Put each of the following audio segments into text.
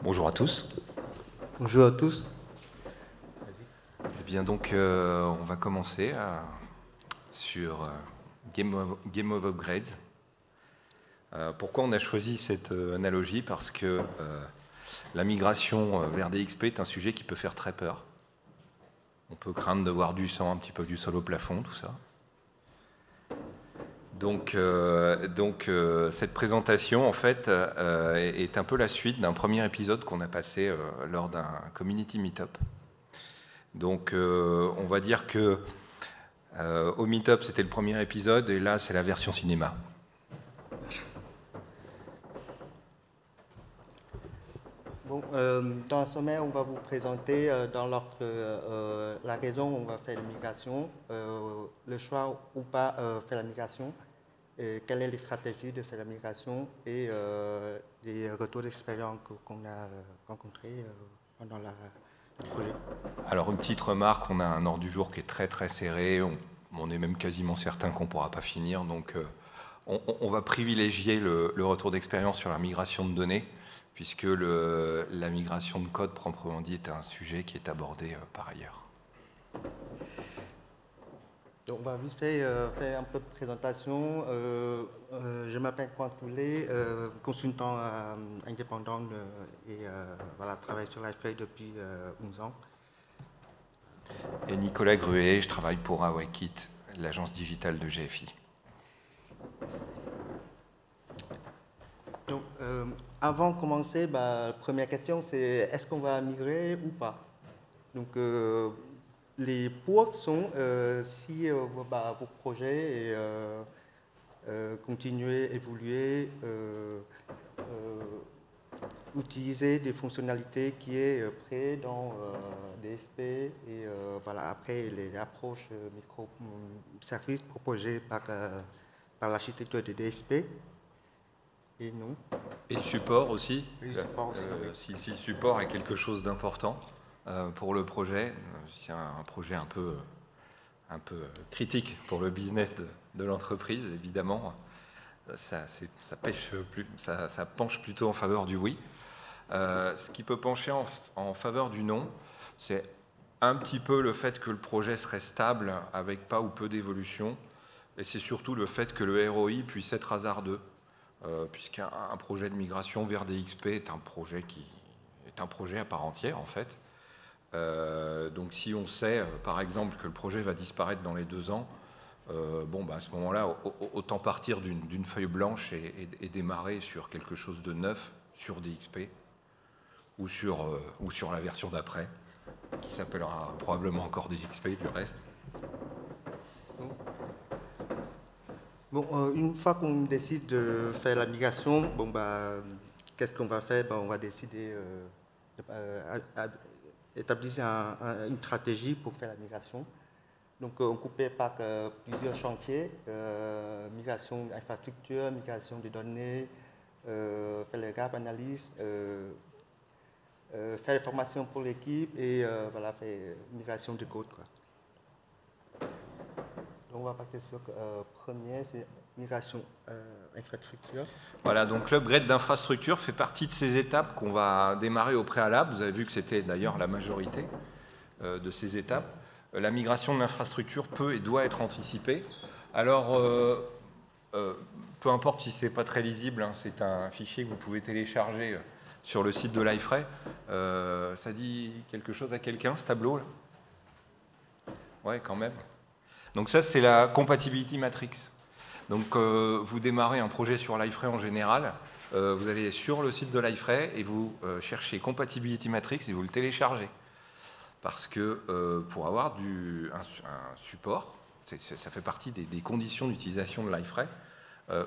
Bonjour à tous. Bonjour à tous. Eh bien donc, on va commencer sur Game of Upgrades. Pourquoi on a choisi cette analogie? Parce que la migration vers DXP est un sujet qui peut faire très peur. On peut craindre de voir du sang, un petit peu du sol au plafond, tout ça. Donc cette présentation, en fait, est un peu la suite d'un premier épisode qu'on a passé lors d'un community meetup. Donc, on va dire que au meetup, c'était le premier épisode, et là, c'est la version cinéma. Bon, dans ce sommaire, on va vous présenter dans l'ordre la raison où on va faire la migration, le choix ou pas faire la migration, quelles sont les stratégies de faire la migration et les retours d'expérience qu'on a rencontrés pendant le projet. Alors, une petite remarque, on a un ordre du jour qui est très très serré, on est même quasiment certain qu'on ne pourra pas finir, donc on va privilégier le retour d'expérience sur la migration de données, puisque la migration de code proprement dit est un sujet qui est abordé par ailleurs. Donc, on va vite faire un peu de présentation. Je m'appelle Quentin Poulet, consultant indépendant et voilà, travaille sur LifeRay depuis 11 ans. Et Nicolas Gruet, je travaille pour Awakit, l'agence digitale de GFI. Donc, avant de commencer, la première question, c'est est-ce qu'on va migrer ou pas? Donc, les pour sont si vos projets continuer, évoluer, utiliser des fonctionnalités qui est prêt dans DSP et voilà, après les approches microservices proposées par l'architecture de DSP. Et non. Et le support aussi, Le support aussi. si le support est quelque chose d'important pour le projet, c'est un projet un peu critique pour le business de l'entreprise, évidemment, ça penche plutôt en faveur du oui. Ce qui peut pencher en faveur du non, c'est un petit peu le fait que le projet serait stable avec pas ou peu d'évolution, et c'est surtout le fait que le ROI puisse être hasardeux. Puisqu'un projet de migration vers DXP est un projet à part entière en fait. Donc si on sait par exemple que le projet va disparaître dans les 2 ans, à ce moment-là, autant partir d'une feuille blanche et démarrer sur quelque chose de neuf sur DXP ou sur la version d'après, qui s'appellera probablement encore DXP du reste. Bon, une fois qu'on décide de faire la migration, qu'est-ce qu'on va faire? On va décider d'établir une stratégie pour faire la migration. Donc, on coupait par plusieurs chantiers, migration d'infrastructure, migration des données, faire les gap analyses, faire les formations pour l'équipe et voilà, faire migration de code, quoi. Donc, on va passer sur le premier, c'est migration infrastructure. Voilà, donc l'upgrade d'infrastructure fait partie de ces étapes qu'on va démarrer au préalable. Vous avez vu que c'était d'ailleurs la majorité de ces étapes. La migration de l'infrastructure peut et doit être anticipée. Alors, peu importe si ce n'est pas très lisible, hein, c'est un fichier que vous pouvez télécharger sur le site de LifeRay. Ça dit quelque chose à quelqu'un, ce tableau-là? Ouais, quand même. Donc ça, c'est la compatibility matrix. Donc vous démarrez un projet sur LifeRay en général, vous allez sur le site de LifeRay et vous cherchez compatibility matrix et vous le téléchargez. Parce que pour avoir un support, ça fait partie des conditions d'utilisation de LifeRay,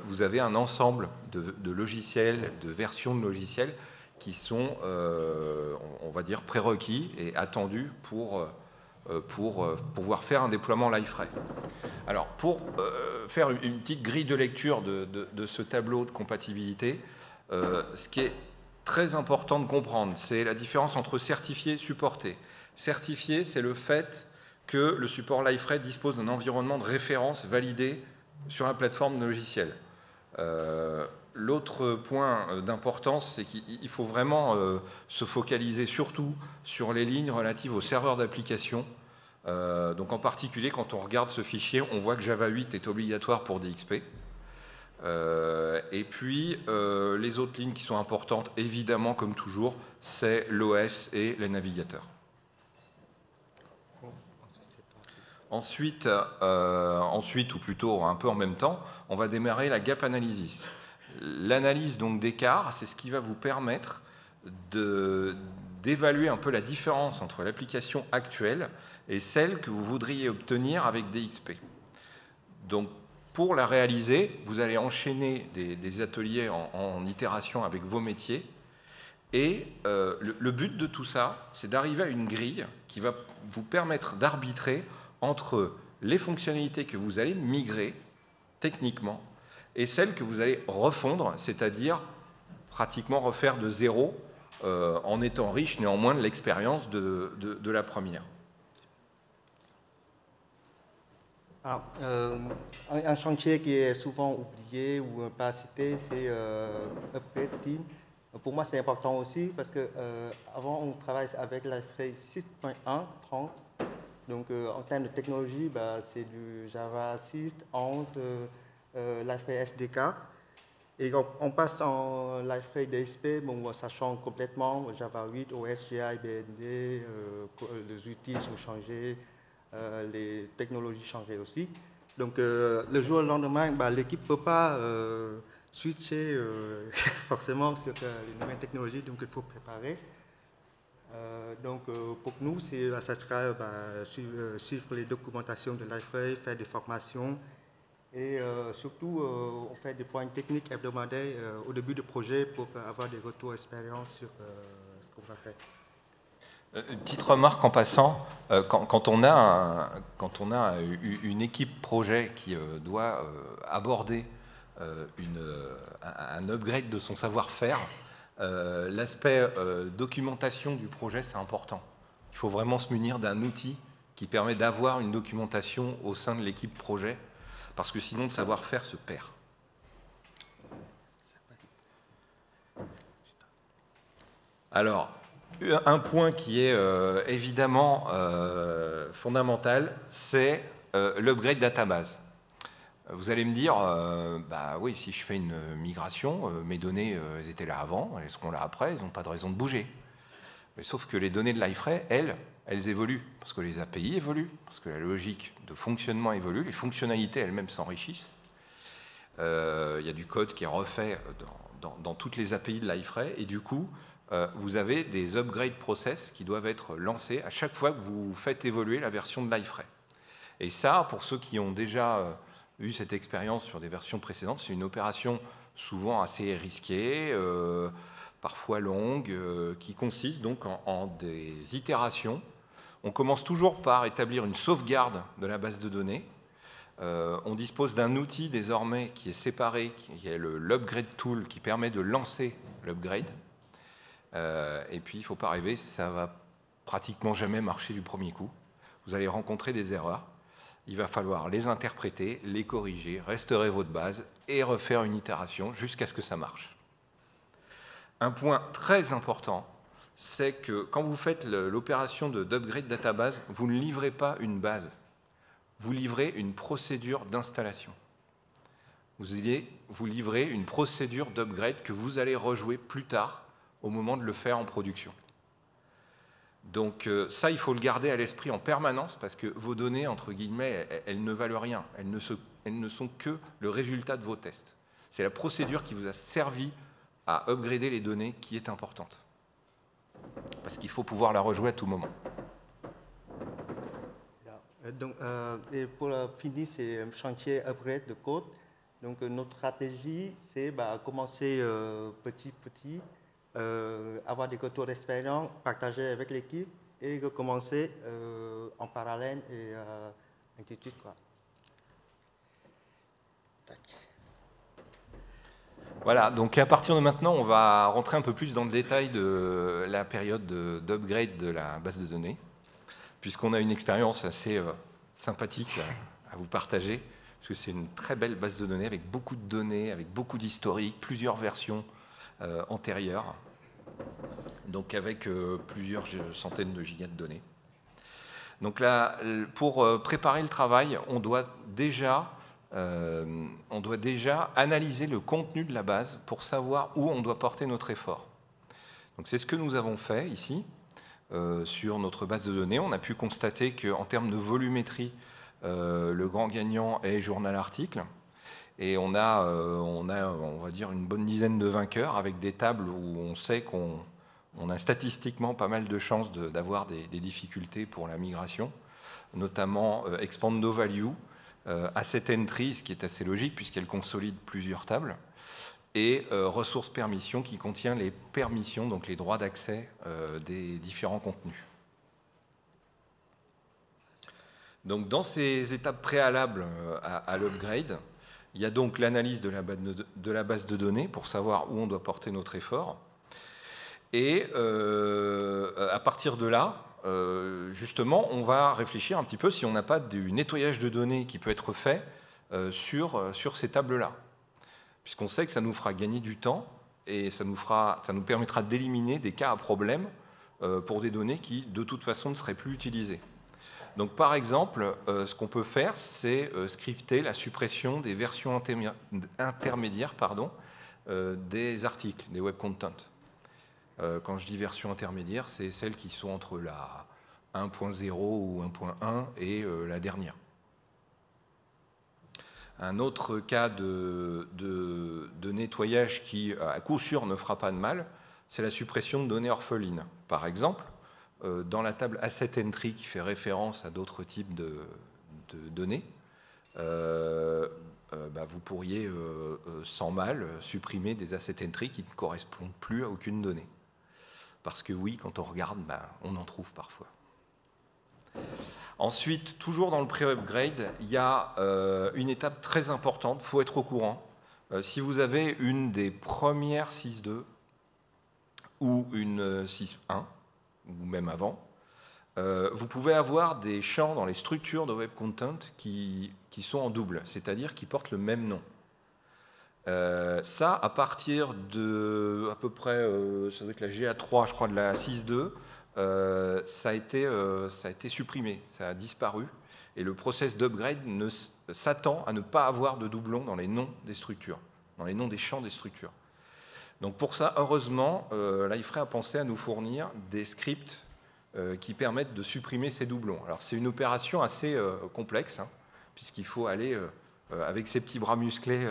vous avez un ensemble de logiciels, de versions de logiciels qui sont, on va dire, prérequis et attendus pour pouvoir faire un déploiement LifeRay. Alors, pour faire une petite grille de lecture de ce tableau de compatibilité, ce qui est très important de comprendre, c'est la différence entre certifié et supporté. Certifié, c'est le fait que le support LifeRay dispose d'un environnement de référence validé sur la plateforme de logiciel. L'autre point d'importance, c'est qu'il faut vraiment se focaliser surtout sur les lignes relatives aux serveurs d'application. Donc en particulier, quand on regarde ce fichier, on voit que Java 8 est obligatoire pour DXP. Et puis, les autres lignes qui sont importantes, évidemment, comme toujours, c'est l'OS et les navigateurs. Ensuite, ou plutôt un peu en même temps, on va démarrer la gap analysis. L'analyse donc d'écart, c'est ce qui va vous permettre d'évaluer un peu la différence entre l'application actuelle et celle que vous voudriez obtenir avec DXP. Donc, pour la réaliser, vous allez enchaîner des ateliers en itération avec vos métiers. Et le but de tout ça, c'est d'arriver à une grille qui va vous permettre d'arbitrer entre les fonctionnalités que vous allez migrer techniquement et celles que vous allez refondre, c'est-à-dire pratiquement refaire de zéro en étant riche néanmoins de l'expérience de la première. Un chantier qui est souvent oublié ou pas cité, c'est Upgrade Team. Pour moi, c'est important aussi parce que avant, on travaille avec Liferay 6.1, 30. Donc, en termes de technologie, c'est du Java 6, Ant, Liferay SDK. Et on passe en Liferay DSP, bon, ça change complètement. Java 8, OS, GI, BND, les outils sont changés. Les technologies changées aussi. Donc, le jour au lendemain, l'équipe ne peut pas switcher forcément sur les nouvelles technologies, donc il faut préparer. Donc, pour nous, ça sera suivre les documentations de Liferay, faire des formations et surtout, on fait des points techniques hebdomadaires au début du projet pour avoir des retours d'expérience sur ce qu'on va faire. Une petite remarque en passant, quand on a une équipe projet qui doit aborder un upgrade de son savoir-faire, l'aspect documentation du projet, c'est important. Il faut vraiment se munir d'un outil qui permet d'avoir une documentation au sein de l'équipe projet, parce que sinon le savoir-faire se perd. Alors, un point qui est évidemment fondamental, c'est l'upgrade database. Vous allez me dire, oui, si je fais une migration, mes données, elles étaient là avant, elles seront là après, elles n'ont pas de raison de bouger. Mais sauf que les données de Liferay, elles évoluent, parce que les API évoluent, parce que la logique de fonctionnement évolue, les fonctionnalités elles-mêmes s'enrichissent. Il y a du code qui est refait dans toutes les API de Liferay, et du coup, vous avez des upgrade process qui doivent être lancés à chaque fois que vous faites évoluer la version de Liferay. Et ça, pour ceux qui ont déjà eu cette expérience sur des versions précédentes, c'est une opération souvent assez risquée, parfois longue, qui consiste donc en des itérations. On commence toujours par établir une sauvegarde de la base de données. On dispose d'un outil désormais qui est séparé, qui est l'upgrade tool, qui permet de lancer l'upgrade. Et puis, il ne faut pas rêver, ça ne va pratiquement jamais marcher du premier coup. Vous allez rencontrer des erreurs. Il va falloir les interpréter, les corriger, restaurer votre base et refaire une itération jusqu'à ce que ça marche. Un point très important, c'est que quand vous faites l'opération d'upgrade database, vous ne livrez pas une base. Vous livrez une procédure d'installation. Vous livrez une procédure d'upgrade que vous allez rejouer plus tard au moment de le faire en production. Donc ça, il faut le garder à l'esprit en permanence parce que vos données, entre guillemets, elles ne valent rien. Elles ne sont que le résultat de vos tests. C'est la procédure qui vous a servi à upgrader les données qui est importante. Parce qu'il faut pouvoir la rejouer à tout moment. Donc, et pour finir, c'est un chantier upgrade de code. Donc notre stratégie, c'est commencer petit, avoir des retours d'expérience, partager avec l'équipe et recommencer en parallèle et ainsi de suite, quoi. Tac. Voilà, donc à partir de maintenant, on va rentrer un peu plus dans le détail de la période d'upgrade de la base de données, puisqu'on a une expérience assez sympathique à vous partager, parce que c'est une très belle base de données avec beaucoup de données, avec beaucoup d'historique, plusieurs versions antérieures, donc avec plusieurs centaines de gigas de données. Donc là, pour préparer le travail, on doit déjà analyser le contenu de la base pour savoir où on doit porter notre effort. Donc c'est ce que nous avons fait ici. Sur notre base de données, on a pu constater qu'en termes de volumétrie, le grand gagnant est Journal Article. Et on va dire, une bonne dizaine de vainqueurs avec des tables où on sait qu'on a statistiquement pas mal de chances d'avoir des difficultés pour la migration, notamment Expando Value, Asset Entry, ce qui est assez logique puisqu'elle consolide plusieurs tables, et ressources permission qui contient les permissions, donc les droits d'accès des différents contenus. Donc dans ces étapes préalables à l'upgrade, il y a donc l'analyse de la base de données pour savoir où on doit porter notre effort. Et à partir de là, justement, on va réfléchir un petit peu si on n'a pas du nettoyage de données qui peut être fait sur ces tables-là. Puisqu'on sait que ça nous fera gagner du temps et ça nous permettra d'éliminer des cas à problème pour des données qui, de toute façon, ne seraient plus utilisées. Donc, par exemple, ce qu'on peut faire, c'est scripter la suppression des versions intermédiaires des articles, des web content. Quand je dis version intermédiaire, c'est celles qui sont entre la 1.0 ou 1.1 et la dernière. Un autre cas de nettoyage qui, à coup sûr, ne fera pas de mal, c'est la suppression de données orphelines. Par exemple, dans la table Asset Entry qui fait référence à d'autres types de données, vous pourriez sans mal supprimer des Asset Entry qui ne correspondent plus à aucune donnée. Parce que oui, quand on regarde, on en trouve parfois. Ensuite, toujours dans le pré-upgrade, il y a une étape très importante, il faut être au courant. Si vous avez une des premières 6.2 ou une 6.1, ou même avant, vous pouvez avoir des champs dans les structures de web content qui sont en double, c'est-à-dire qui portent le même nom. Ça, à partir de à peu près, ça doit être la GA3, je crois, de la 6.2, ça a été supprimé, ça a disparu, et le process d'upgrade s'attend à ne pas avoir de doublons dans les noms des structures, dans les noms des champs des structures. Donc pour ça, heureusement, là, il ferait à penser à nous fournir des scripts qui permettent de supprimer ces doublons. Alors c'est une opération assez complexe, hein, puisqu'il faut aller, avec ses petits bras musclés,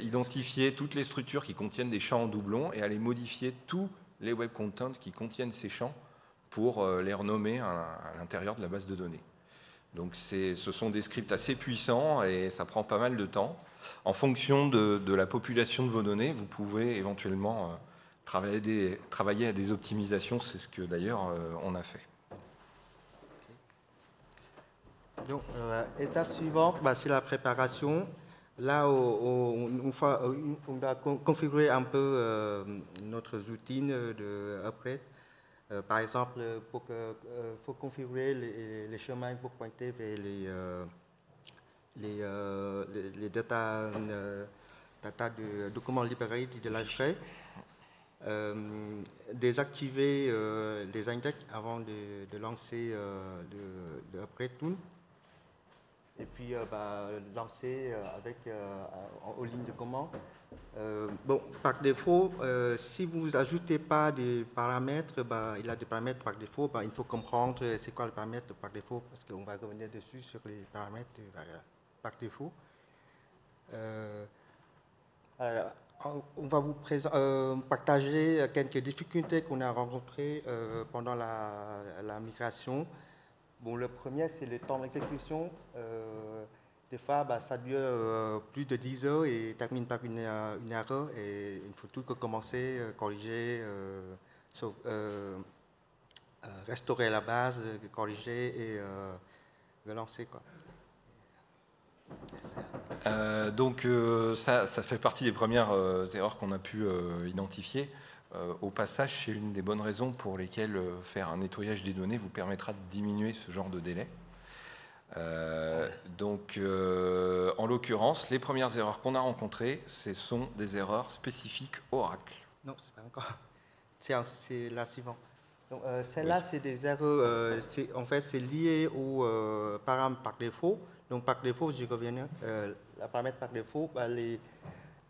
identifier toutes les structures qui contiennent des champs en doublons et aller modifier tous les web contents qui contiennent ces champs pour les renommer à l'intérieur de la base de données. Donc ce sont des scripts assez puissants et ça prend pas mal de temps. En fonction de la population de vos données, vous pouvez éventuellement travailler à des optimisations, c'est ce que d'ailleurs on a fait. Donc, étape suivante, c'est la préparation. Là, on va configurer un peu notre routine de upgrade. Par exemple, il faut configurer les chemins pour pointer vers les data de documents libérés de l'upgrade. Désactiver les index avant de lancer le upgrade tool. Et puis lancer aux lignes de commande. Par défaut, si vous n'ajoutez pas des paramètres, il y a des paramètres par défaut. Il faut comprendre c'est quoi le paramètre par défaut, parce qu'on va revenir dessus sur les paramètres par défaut. On va vous partager quelques difficultés qu'on a rencontrées pendant la migration. Le premier, c'est le temps d'exécution. Des fois, ça dure plus de 10 heures et termine par une erreur. Et il faut tout recommencer, corriger, restaurer la base, corriger et relancer, quoi. Ça fait partie des premières erreurs qu'on a pu identifier. Au passage, c'est une des bonnes raisons pour lesquelles faire un nettoyage des données vous permettra de diminuer ce genre de délai. En l'occurrence, les premières erreurs qu'on a rencontrées, ce sont des erreurs spécifiques Oracle. Non, c'est pas encore. C'est la suivante. Celle-là, c'est des erreurs. En fait, c'est lié au paramètre par défaut. Donc, par défaut, je reviens. La paramètre par défaut,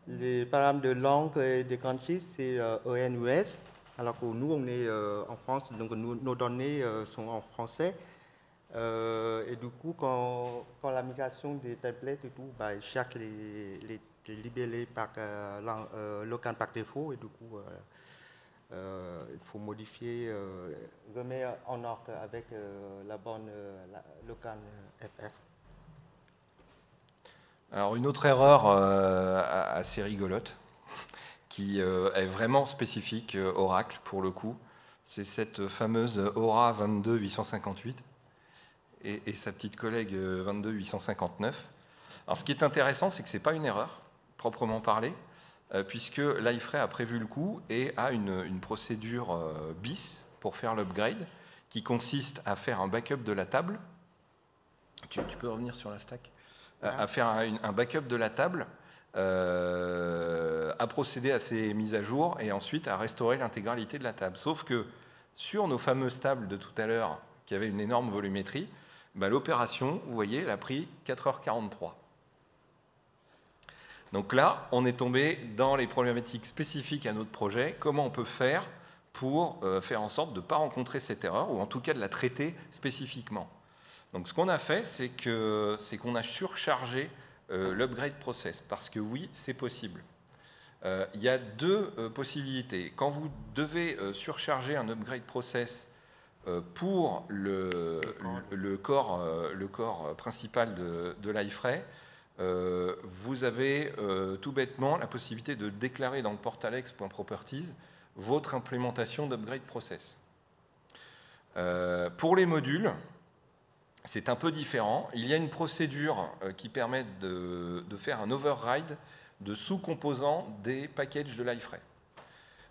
les paramètres de langue et de country, c'est ENUS. Alors que nous, on est en France, donc nos données sont en français. Et du coup, quand la migration des templates et tout, ils cherchent les libellés par local par défaut. Et du coup, il faut modifier, remettre en ordre avec la bonne locale FR. Alors une autre erreur assez rigolote, qui est vraiment spécifique Oracle pour le coup, c'est cette fameuse Aura 22858 et sa petite collègue 22859. Alors ce qui est intéressant, c'est que ce n'est pas une erreur, proprement parlé, puisque l'iFrame a prévu le coup et a une procédure bis pour faire l'upgrade, qui consiste à faire un backup de la table. Tu peux revenir sur la stack ? À faire un backup de la table, à procéder à ces mises à jour et ensuite à restaurer l'intégralité de la table. Sauf que sur nos fameuses tables de tout à l'heure, qui avaient une énorme volumétrie, l'opération, vous voyez, elle a pris 4h43. Donc là, on est tombé dans les problématiques spécifiques à notre projet. Comment on peut faire pour faire en sorte de ne pas rencontrer cette erreur, ou en tout cas de la traiter spécifiquement. Donc ce qu'on a fait, c'est qu'on a surchargé l'upgrade process, parce que oui, c'est possible. Il y a deux possibilités. Quand vous devez surcharger un upgrade process pour le corps principal de l'iFrame, vous avez tout bêtement la possibilité de déclarer dans le portalex.properties votre implémentation d'upgrade process. Pour les modules, c'est un peu différent. Il y a une procédure qui permet de faire un override de sous-composants des packages de l'iFrame.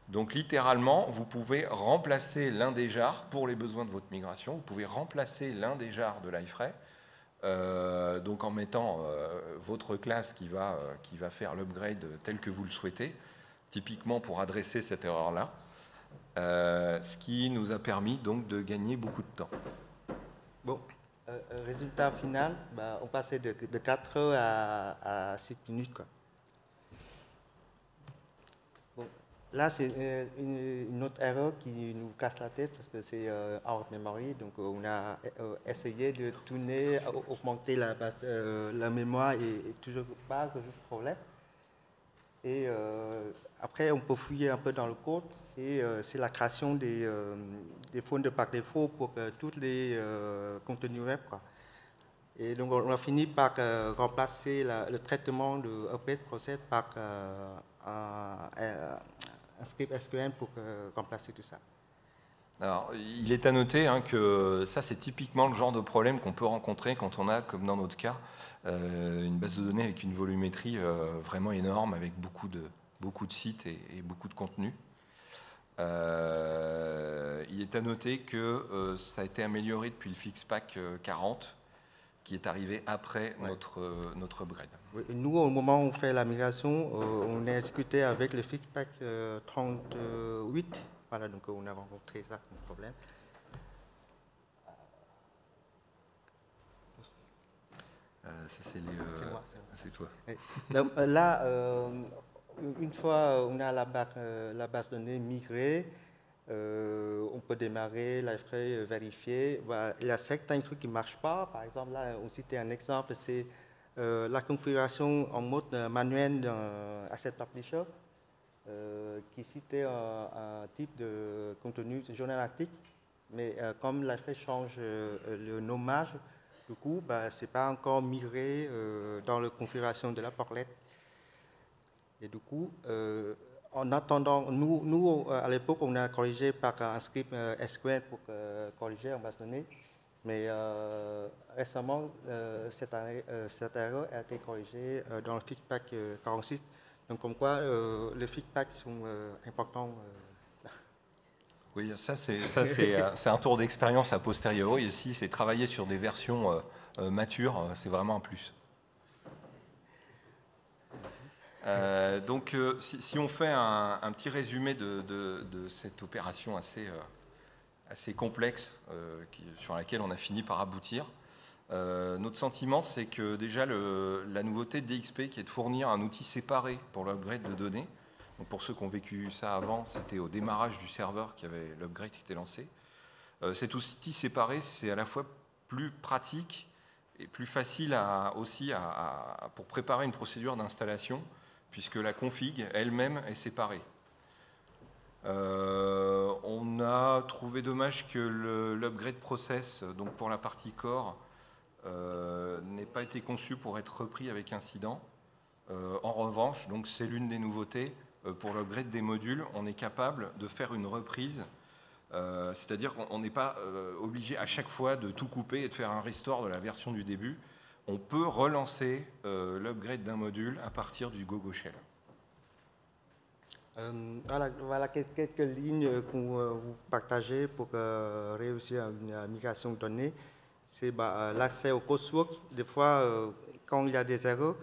Donc littéralement, vous pouvez remplacer l'un des jars pour les besoins de votre migration. Vous pouvez remplacer l'un des jars de l'iFrame, donc en mettant votre classe qui va faire l'upgrade tel que vous le souhaitez, typiquement pour adresser cette erreur-là, ce qui nous a permis donc de gagner beaucoup de temps. Bon. Résultat final, on passait de 4 heures à 6 minutes. Quoi. Bon, là, c'est une autre erreur qui nous casse la tête parce que c'est out memory. Donc, on a essayé de tourner, augmenter la mémoire et toujours pas de problème. Et après, on peut fouiller un peu dans le code. Et c'est la création des fonds de par défaut pour tous les contenus web. Quoi. Et donc, on a fini par remplacer le traitement de upgrade process par un script SQL pour remplacer tout ça. Alors, il est à noter que ça, c'est typiquement le genre de problème qu'on peut rencontrer quand on a, comme dans notre cas, une base de données avec une volumétrie vraiment énorme, avec beaucoup de sites et beaucoup de contenu. Il est à noter que ça a été amélioré depuis le Fixpack 40, qui est arrivé après notre upgrade. Oui, nous, au moment où on fait la migration, on a exécuté avec le Fixpack 38. Voilà, donc on a rencontré ça comme problème. Ça, c'est toi. Donc, là, une fois on a la base de données migrée, on peut démarrer, l'iFrame, vérifier. Il y a certains trucs qui ne marchent pas. Par exemple, là, on citait un exemple, c'est la configuration en mode manuel d'un Asset Publisher qui citait un type de contenu journal article. Mais comme l'iFrame change le nommage, du coup, ce n'est pas encore migré dans la configuration de la portlet. Et du coup, en attendant, nous à l'époque, on a corrigé par un script SQL pour corriger en base de données. Mais récemment, cette erreur a été corrigée dans le Fixpack 46. Donc, comme quoi, les Fixpacks sont importants. Oui, ça c'est un tour d'expérience a posteriori. Ici, c'est travailler sur des versions mature, c'est vraiment un plus. Donc, si on fait un petit résumé de cette opération assez complexe sur laquelle on a fini par aboutir, notre sentiment, c'est que déjà la nouveauté de DXP, qui est de fournir un outil séparé pour l'upgrade de données. Donc pour ceux qui ont vécu ça avant, c'était au démarrage du serveur qu'il y avait l'upgrade qui était lancé. Cet outil séparé, c'est à la fois plus pratique et plus facile pour préparer une procédure d'installation, puisque la config elle-même est séparée. On a trouvé dommage que l'upgrade process, donc pour la partie core, n'ait pas été conçu pour être repris avec incident. En revanche, donc c'est l'une des nouveautés, pour l'upgrade des modules, on est capable de faire une reprise, c'est-à-dire qu'on n'est pas obligé à chaque fois de tout couper et de faire un restore de la version du début. On peut relancer l'upgrade d'un module à partir du Gogo Shell. Voilà quelques lignes que vous partagez pour réussir une migration de données. C'est l'accès au code source. Des fois, quand il y a des erreurs,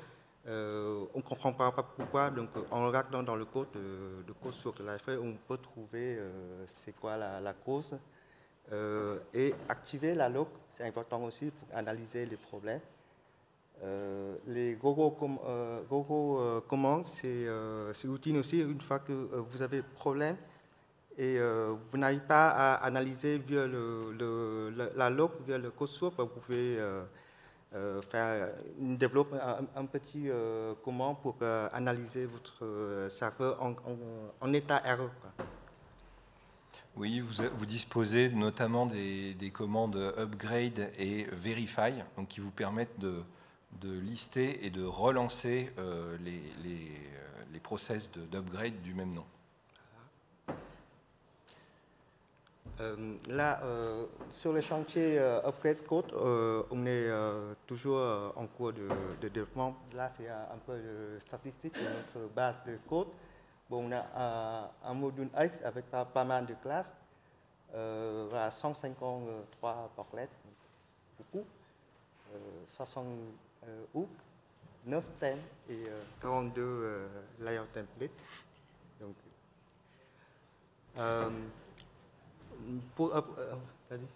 on ne comprend pas pourquoi. Donc, en regardant dans le code de code source de l'AFE, on peut trouver c'est quoi la cause. Et activer la log, c'est important aussi pour analyser les problèmes. Les Gogo commandes, c'est utile aussi une fois que vous avez problème et vous n'arrivez pas à analyser via la log, via le code source. Vous pouvez développer un petit commande pour analyser votre serveur en état erreur. Oui, vous disposez notamment des commandes upgrade et verify, donc qui vous permettent de lister et de relancer les process d'upgrade du même nom. Là, sur le chantier Upgrade Code, on est toujours en cours de développement. Là, c'est un peu de statistique de notre base de code. Bon, on a un module X avec pas mal de classes. Voilà, 153 portlets, beaucoup. 60 hooks, 9 thèmes et 42 layer templates. Donc, vas-y.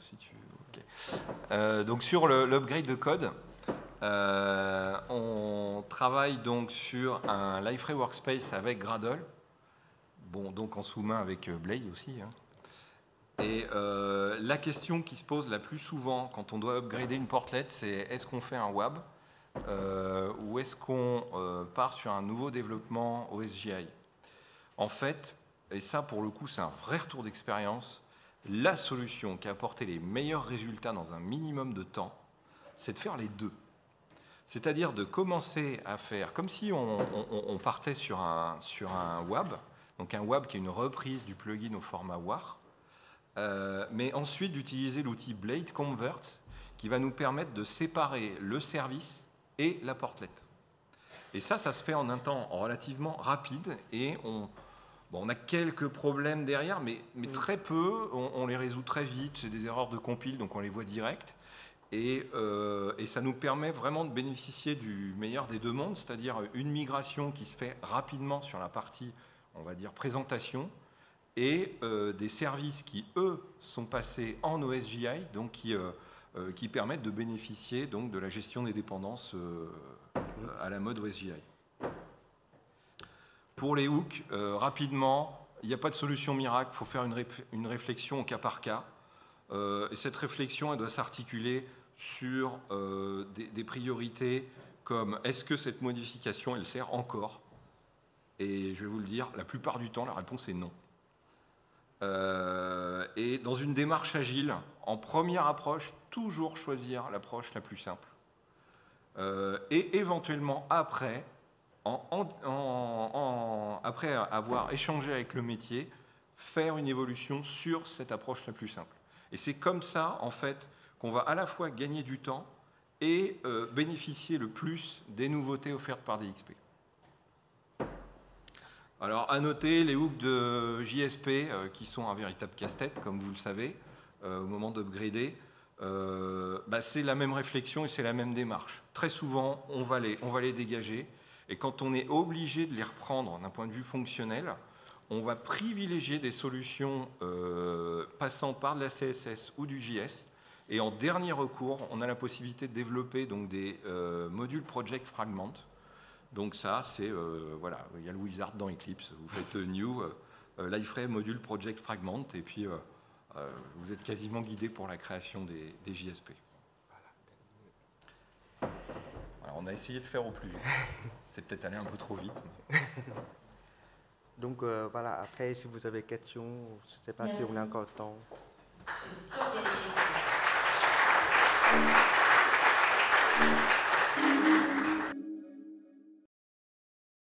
Si tu... okay. Donc sur l'upgrade de code, on travaille donc sur un Liferay Workspace avec Gradle, bon, donc en sous-main avec Blade aussi. Hein. Et la question qui se pose la plus souvent quand on doit upgrader une portlet, c'est est-ce qu'on fait un WAB ou est-ce qu'on part sur un nouveau développement OSGI? En fait, et ça pour le coup c'est un vrai retour d'expérience, la solution qui a apporté les meilleurs résultats dans un minimum de temps, c'est de faire les deux. C'est-à-dire de commencer à faire comme si on partait sur un WAB, donc un WAB qui est une reprise du plugin au format WAR, mais ensuite d'utiliser l'outil Blade Convert qui va nous permettre de séparer le service et la portlet. Et ça se fait en un temps relativement rapide et on a quelques problèmes derrière, mais très peu, on les résout très vite, c'est des erreurs de compile, donc on les voit direct. Et ça nous permet vraiment de bénéficier du meilleur des deux mondes, c'est-à-dire une migration qui se fait rapidement sur la partie, on va dire, présentation, et des services qui, eux, sont passés en OSGI, donc qui permettent de bénéficier donc, de la gestion des dépendances à la mode OSGI. Pour les hooks, rapidement, il n'y a pas de solution miracle, il faut faire une réflexion au cas par cas. Et cette réflexion, elle doit s'articuler sur des priorités comme est-ce que cette modification, elle sert encore? Et je vais vous le dire, la plupart du temps, la réponse est non. Et dans une démarche agile, en première approche, toujours choisir l'approche la plus simple. Et éventuellement, après avoir échangé avec le métier, faire une évolution sur cette approche la plus simple. Et c'est comme ça, en fait, qu'on va à la fois gagner du temps et bénéficier le plus des nouveautés offertes par DXP. Alors, à noter les hooks de JSP qui sont un véritable casse-tête, comme vous le savez, au moment d'upgrader. c'est la même réflexion et c'est la même démarche. Très souvent, on va les dégager, et quand on est obligé de les reprendre d'un point de vue fonctionnel, on va privilégier des solutions passant par de la CSS ou du JS, et en dernier recours, on a la possibilité de développer donc, des modules Project Fragment. Donc ça, c'est, voilà, il y a le wizard dans Eclipse, vous faites new, l'iframe module Project Fragment, et puis vous êtes quasiment guidé pour la création des JSP. Voilà, on a essayé de faire au plus vite. C'est peut-être allé un peu trop vite. Mais... Donc voilà, après, si vous avez des questions, je ne sais pas si on a encore le temps. Sur des questions.